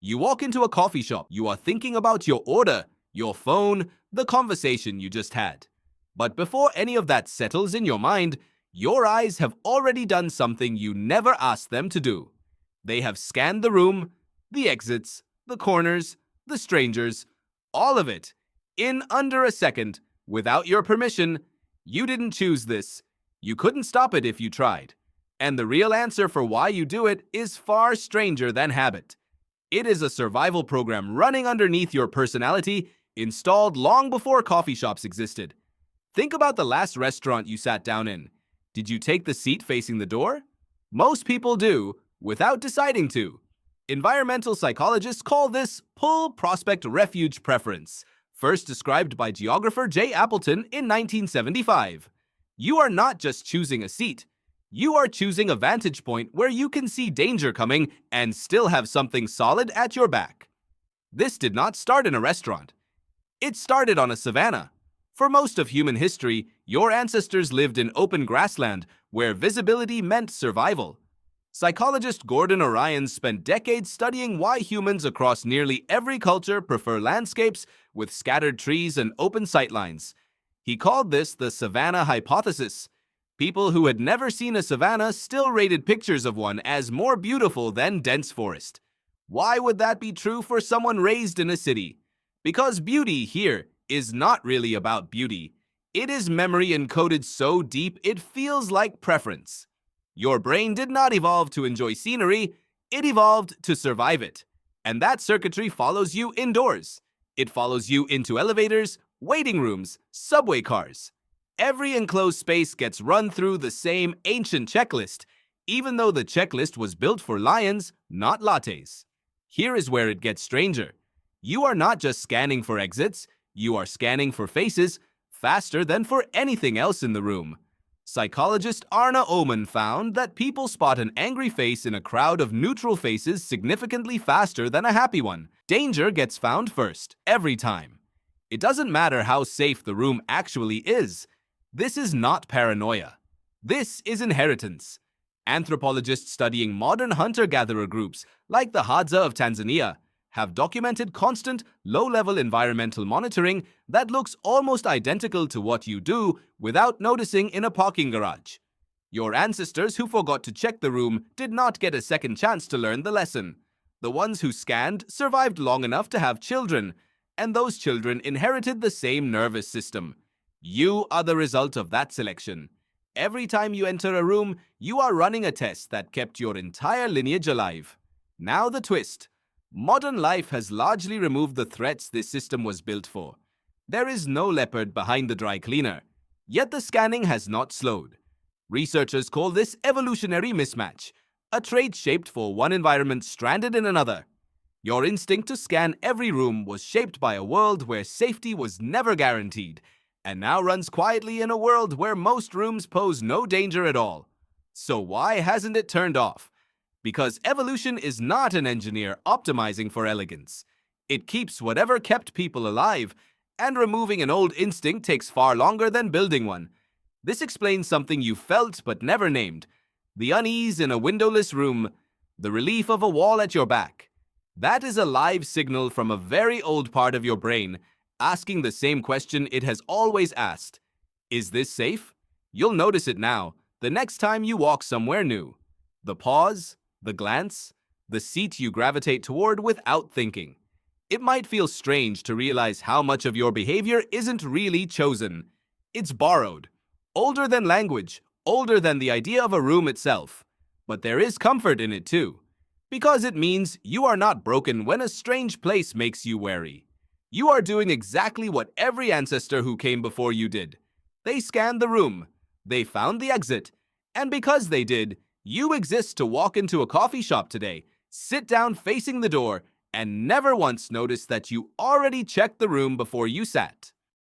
You walk into a coffee shop, you are thinking about your order, your phone, the conversation you just had. But before any of that settles in your mind, your eyes have already done something you never asked them to do. They have scanned the room, the exits, the corners, the strangers, all of it, in under a second, without your permission. You didn't choose this. You couldn't stop it if you tried. And the real answer for why you do it is far stranger than habit. It is a survival program running underneath your personality, installed long before coffee shops existed. Think about the last restaurant you sat down in. Did you take the seat facing the door? Most people do, without deciding to. Environmental psychologists call this pull prospect refuge preference, first described by geographer J. Appleton in 1975. You are not just choosing a seat. You are choosing a vantage point where you can see danger coming and still have something solid at your back. This did not start in a restaurant. It started on a savanna. For most of human history, your ancestors lived in open grassland where visibility meant survival. Psychologist Gordon Orion spent decades studying why humans across nearly every culture prefer landscapes with scattered trees and open sightlines. He called this the savanna hypothesis. People who had never seen a savanna still rated pictures of one as more beautiful than dense forest. Why would that be true for someone raised in a city? Because beauty here is not really about beauty. It is memory encoded so deep it feels like preference. Your brain did not evolve to enjoy scenery, it evolved to survive it. And that circuitry follows you indoors. It follows you into elevators, waiting rooms, subway cars. Every enclosed space gets run through the same ancient checklist, even though the checklist was built for lions, not lattes. Here is where it gets stranger. You are not just scanning for exits, you are scanning for faces faster than for anything else in the room. Psychologist Arna Oman found that people spot an angry face in a crowd of neutral faces significantly faster than a happy one. Danger gets found first, every time. It doesn't matter how safe the room actually is. This is not paranoia. This is inheritance. Anthropologists studying modern hunter-gatherer groups, like the Hadza of Tanzania, have documented constant, low-level environmental monitoring that looks almost identical to what you do without noticing in a parking garage. Your ancestors who forgot to check the room did not get a second chance to learn the lesson. The ones who scanned survived long enough to have children, and those children inherited the same nervous system. You are the result of that selection. Every time you enter a room, you are running a test that kept your entire lineage alive. Now the twist. Modern life has largely removed the threats this system was built for. There is no leopard behind the dry cleaner, yet the scanning has not slowed. Researchers call this evolutionary mismatch, a trait shaped for one environment stranded in another. Your instinct to scan every room was shaped by a world where safety was never guaranteed, and now runs quietly in a world where most rooms pose no danger at all. So why hasn't it turned off? Because evolution is not an engineer optimizing for elegance. It keeps whatever kept people alive, and removing an old instinct takes far longer than building one. This explains something you felt but never named: the unease in a windowless room, the relief of a wall at your back. That is a live signal from a very old part of your brain, asking the same question it has always asked. Is this safe? You'll notice it now, the next time you walk somewhere new. The pause, the glance, the seat you gravitate toward without thinking. It might feel strange to realize how much of your behavior isn't really chosen. It's borrowed. Older than language, older than the idea of a room itself. But there is comfort in it too, because it means you are not broken when a strange place makes you wary. You are doing exactly what every ancestor who came before you did. They scanned the room, they found the exit, and because they did, you exist to walk into a coffee shop today, sit down facing the door, and never once notice that you already checked the room before you sat.